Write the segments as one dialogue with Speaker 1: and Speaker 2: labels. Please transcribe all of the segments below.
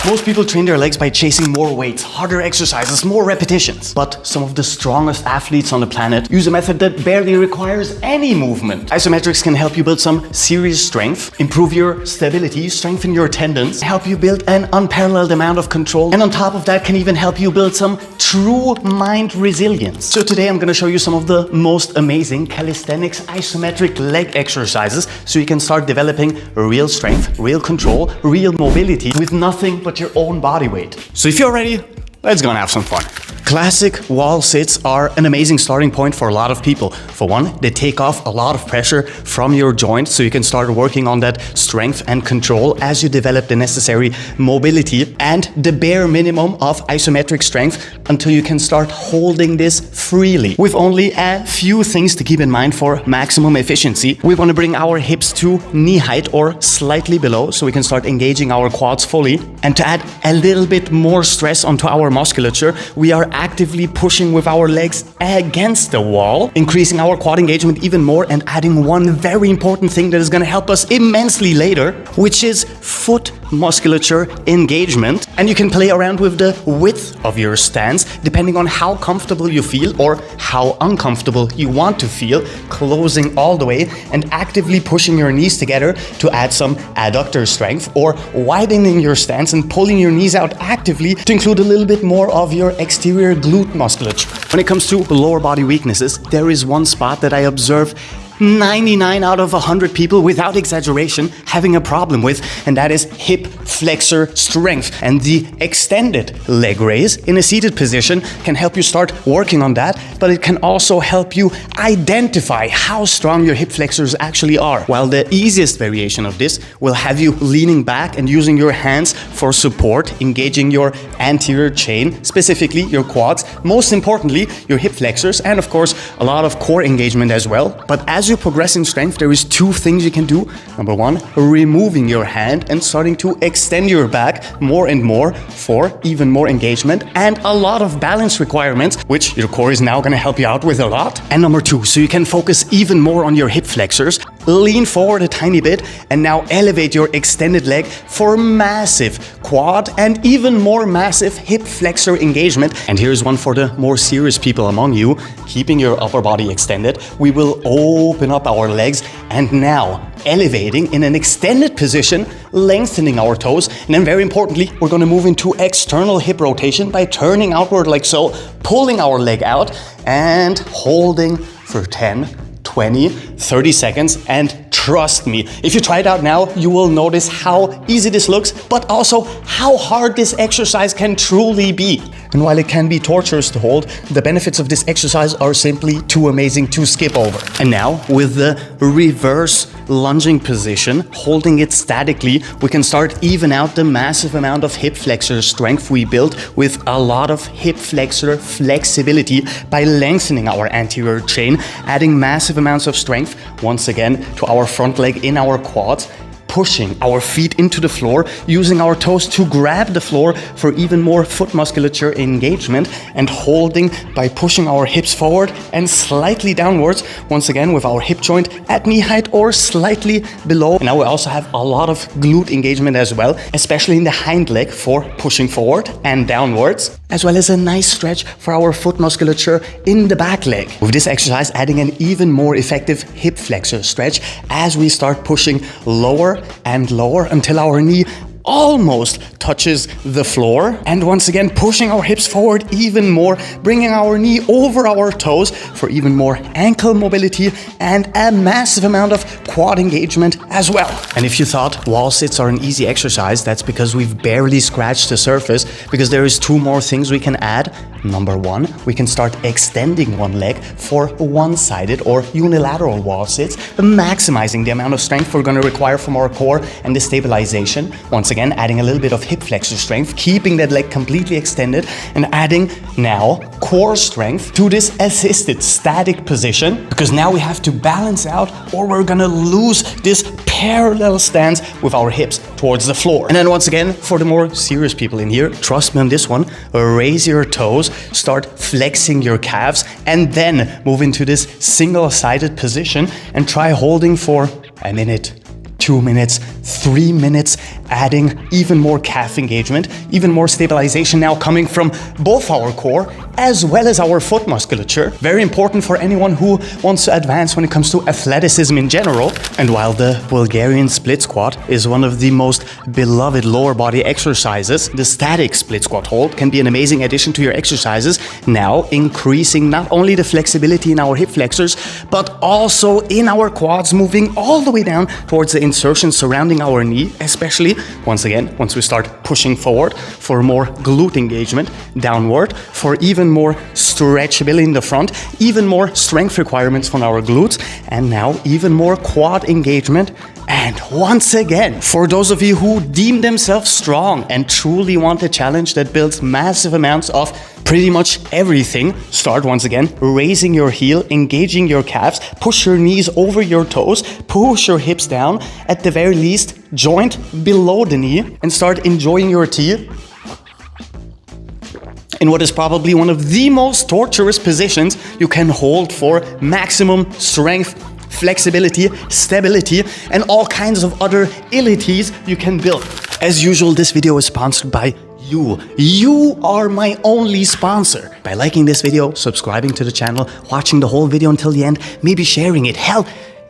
Speaker 1: Most people train their legs by chasing more weights, harder exercises, more repetitions. But some of the strongest athletes on the planet use a method that barely requires any movement. Isometrics can help you build some serious strength, improve your stability, strengthen your tendons, help you build an unparalleled amount of control, and on top of that can even help you build some true mind resilience. So today I'm going to show you some of the most amazing calisthenics isometric leg exercises so you can start developing real strength, real control, real mobility with nothing but your own body weight. So if you're ready, let's go and have some fun. Classic wall sits are an amazing starting point for a lot of people. For one, they take off a lot of pressure from your joints so you can start working on that strength and control as you develop the necessary mobility and the bare minimum of isometric strength until you can start holding this freely. With only a few things to keep in mind for maximum efficiency, we want to bring our hips to knee height or slightly below so we can start engaging our quads fully. And to add a little bit more stress onto our musculature, we are actively pushing with our legs against the wall, increasing our quad engagement even more and adding one very important thing that is going to help us immensely later, which is foot musculature engagement. And you can play around with the width of your stance depending on how comfortable you feel or how uncomfortable you want to feel, closing all the way and actively pushing your knees together to add some adductor strength, or widening your stance and pulling your knees out actively to include a little bit more of your exterior glute musculature. When it comes to lower body weaknesses, there is one spot that I observe 99 out of 100 people, without exaggeration, having a problem with, and that is hip flexor strength. And the extended leg raise in a seated position can help you start working on that, but it can also help you identify how strong your hip flexors actually are. While the easiest variation of this will have you leaning back and using your hands for support, engaging your anterior chain, specifically your quads, most importantly your hip flexors, and of course a lot of core engagement as well. But as you progress in strength, there is two things you can do. Number one, removing your hand and starting to extend your back more and more for even more engagement and a lot of balance requirements, which your core is now going to help you out with a lot. And number two, so you can focus even more on your hip flexors, lean forward a tiny bit and now elevate your extended leg for massive quad and even more massive hip flexor engagement. And here's one for the more serious people among you. Keeping your upper body extended, we will open up our legs and now elevating in an extended position, lengthening our toes, and then very importantly, we're going to move into external hip rotation by turning outward like so, pulling our leg out and holding for 10, 20, 30 seconds. And trust me, if you try it out now, you will notice how easy this looks, but also how hard this exercise can truly be. And while it can be torturous to hold, the benefits of this exercise are simply too amazing to skip over. And now, with the reverse lunging position, holding it statically, we can start even out the massive amount of hip flexor strength we built with a lot of hip flexor flexibility by lengthening our anterior chain, adding massive amounts of strength, once again, to our front leg in our quads, pushing our feet into the floor, using our toes to grab the floor for even more foot musculature engagement, and holding by pushing our hips forward and slightly downwards, once again with our hip joint at knee height or slightly below. And now we also have a lot of glute engagement as well, especially in the hind leg for pushing forward and downwards, as well as a nice stretch for our foot musculature in the back leg. With this exercise adding an even more effective hip flexor stretch as we start pushing lower and lower until our knee almost touches the floor, and once again pushing our hips forward even more, bringing our knee over our toes for even more ankle mobility and a massive amount of quad engagement as well. And if you thought wall sits are an easy exercise, that's because we've barely scratched the surface, because there is two more things we can add. Number one, we can start extending one leg for one-sided or unilateral wall sits, maximizing the amount of strength we're going to require from our core and the stabilization. Once again, adding a little bit of hip flexor strength, keeping that leg completely extended, and adding now core strength to this assisted static position, because now we have to balance out or we're gonna lose this parallel stance with our hips towards the floor. And then once again, for the more serious people in here, trust me on this one, raise your toes, start flexing your calves, and then move into this single-sided position and try holding for a minute, 2 2 minutes, 3 minutes, adding even more calf engagement, even more stabilization now coming from both our core as well as our foot musculature. Very important for anyone who wants to advance when it comes to athleticism in general. And while the Bulgarian split squat is one of the most beloved lower body exercises, the static split squat hold can be an amazing addition to your exercises, now increasing not only the flexibility in our hip flexors, but also in our quads, moving all the way down towards the insertion surrounding our knee, especially once again, once we start pushing forward for more glute engagement, downward for even more stretchability in the front, even more strength requirements from our glutes, and now even more quad engagement. And once again, for those of you who deem themselves strong and truly want a challenge that builds massive amounts of pretty much everything, start once again raising your heel, engaging your calves, push your knees over your toes, push your hips down, at the very least, joint below the knee, and start enjoying your tea in what is probably one of the most torturous positions you can hold for maximum strength, flexibility, stability, and all kinds of other abilities you can build. As usual, this video is sponsored by you. You are my only sponsor. By liking this video, subscribing to the channel, watching the whole video until the end, maybe sharing it, hell,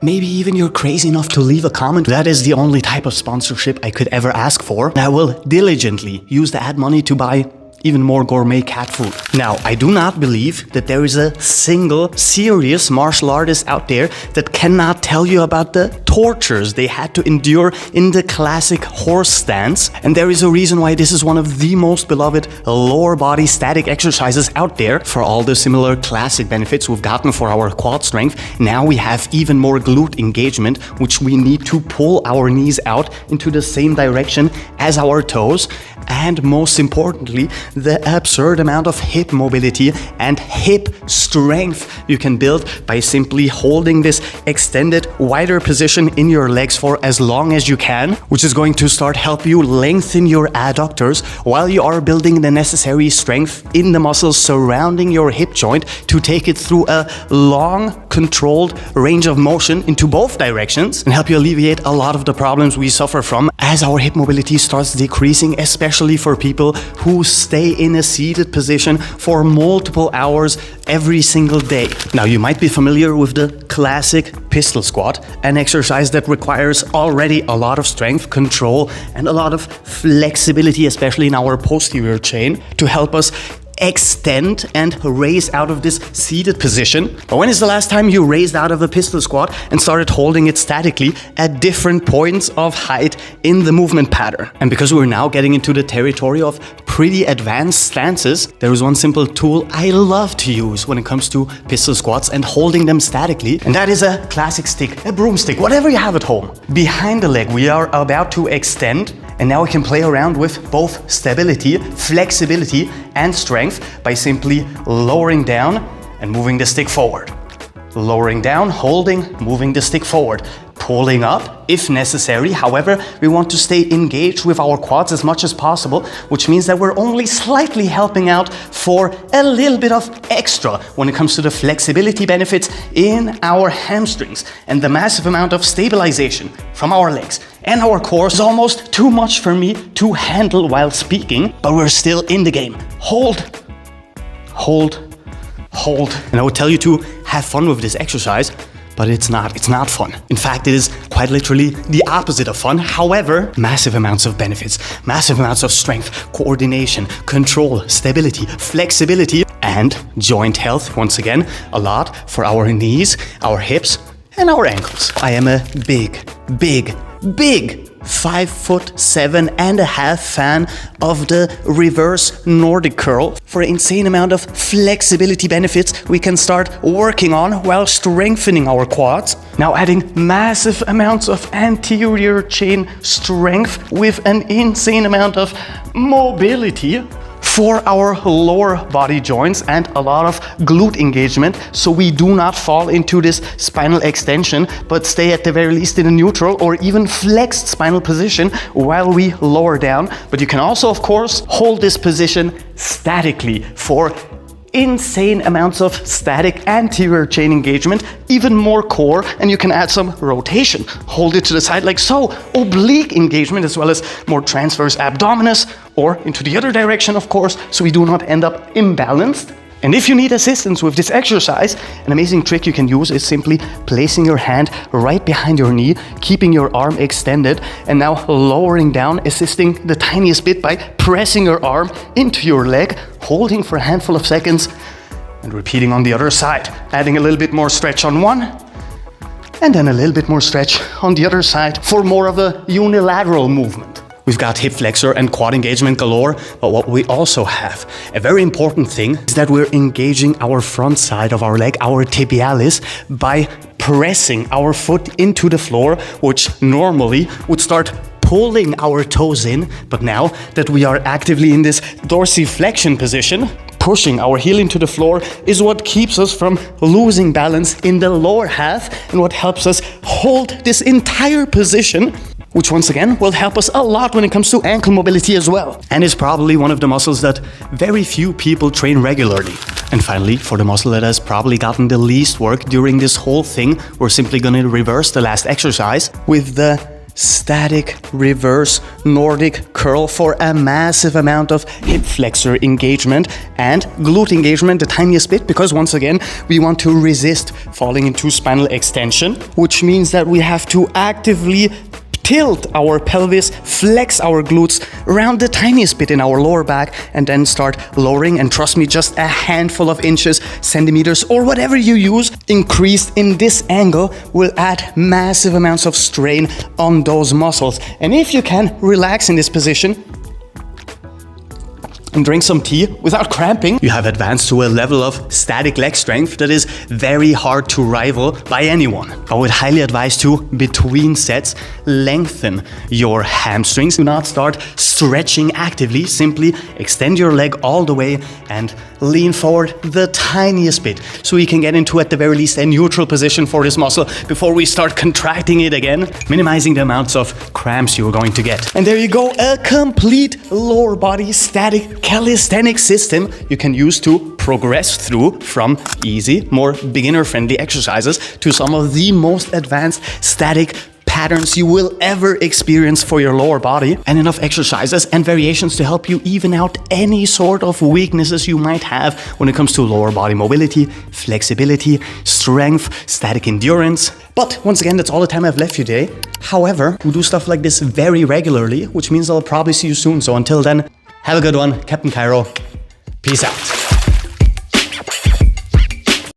Speaker 1: maybe even you're crazy enough to leave a comment. That is the only type of sponsorship I could ever ask for. And I will diligently use the ad money to buy even more gourmet cat food. Now, I do not believe that there is a single serious martial artist out there that cannot tell you about the tortures they had to endure in the classic horse stance. And there is a reason why this is one of the most beloved lower body static exercises out there. For all the similar classic benefits we've gotten for our quad strength, now we have even more glute engagement, which we need to pull our knees out into the same direction as our toes. And most importantly, the absurd amount of hip mobility and hip strength you can build by simply holding this extended, wider position in your legs for as long as you can, which is going to start help you lengthen your adductors while you are building the necessary strength in the muscles surrounding your hip joint to take it through a long, controlled range of motion into both directions and help you alleviate a lot of the problems we suffer from as our hip mobility starts decreasing, especially for people who stay in a seated position for multiple hours every single day. Now, you might be familiar with the classic pistol squat, an exercise that requires already a lot of strength, control, and a lot of flexibility, especially in our posterior chain, to help us extend and raise out of this seated position. But when is the last time you raised out of a pistol squat and started holding it statically at different points of height in the movement pattern? And because we're now getting into the territory of pretty advanced stances, there is one simple tool I love to use when it comes to pistol squats and holding them statically, and that is a classic stick, a broomstick, whatever you have at home. Behind the leg, we are about to extend, and now we can play around with both stability, flexibility, and strength by simply lowering down and moving the stick forward. Lowering down, holding, moving the stick forward. Pulling up if necessary. However, we want to stay engaged with our quads as much as possible, which means that we're only slightly helping out for a little bit of extra when it comes to the flexibility benefits in our hamstrings. And the massive amount of stabilization from our legs and our core is almost too much for me to handle while speaking, but we're still in the game. Hold, hold, hold. And I would tell you to have fun with this exercise, but it's not fun. In fact, it is quite literally the opposite of fun. However, massive amounts of benefits, massive amounts of strength, coordination, control, stability, flexibility, and joint health. Once again, a lot for our knees, our hips, and our ankles. I am a big 5'7.5" fan of the reverse Nordic curl for an insane amount of flexibility benefits we can start working on while strengthening our quads. Now adding massive amounts of anterior chain strength with an insane amount of mobility for our lower body joints and a lot of glute engagement, so we do not fall into this spinal extension but stay at the very least in a neutral or even flexed spinal position while we lower down. But you can also, of course, hold this position statically for insane amounts of static anterior chain engagement, even more core, and you can add some rotation. Hold it to the side like so. Oblique engagement as well as more transverse abdominis, or into the other direction, of course, so we do not end up imbalanced. And if you need assistance with this exercise, an amazing trick you can use is simply placing your hand right behind your knee, keeping your arm extended, and now lowering down, assisting the tiniest bit by pressing your arm into your leg, holding for a handful of seconds, and repeating on the other side, adding a little bit more stretch on one, and then a little bit more stretch on the other side for more of a unilateral movement. We've got hip flexor and quad engagement galore, but what we also have, a very important thing, is that we're engaging our front side of our leg, our tibialis, by pressing our foot into the floor, which normally would start pulling our toes in, but now that we are actively in this dorsiflexion position, pushing our heel into the floor is what keeps us from losing balance in the lower half and what helps us hold this entire position, which once again will help us a lot when it comes to ankle mobility as well. And it's probably one of the muscles that very few people train regularly. And finally, for the muscle that has probably gotten the least work during this whole thing, we're simply gonna reverse the last exercise with the static reverse Nordic curl for a massive amount of hip flexor engagement and glute engagement the tiniest bit, because once again we want to resist falling into spinal extension, which means that we have to actively tilt our pelvis, flex our glutes around the tiniest bit in our lower back, and then start lowering. And trust me, just a handful of inches, centimeters, or whatever you use, increased in this angle will add massive amounts of strain on those muscles. And if you can relax in this position and drink some tea without cramping, you have advanced to a level of static leg strength that is very hard to rival by anyone. I would highly advise to, between sets, lengthen your hamstrings. Do not start stretching actively. Simply extend your leg all the way and lean forward the tiniest bit so you can get into, at the very least, a neutral position for this muscle before we start contracting it again, minimizing the amounts of cramps you're going to get. And there you go, a complete lower body static calisthenics system you can use to progress through from easy, more beginner-friendly exercises to some of the most advanced static patterns you will ever experience for your lower body, and enough exercises and variations to help you even out any sort of weaknesses you might have when it comes to lower body mobility, flexibility, strength, static endurance. But once again, that's all the time I've left you today. However, we do stuff like this very regularly, which means I'll probably see you soon. So until then, have a good one. Captain Cairo. Peace out.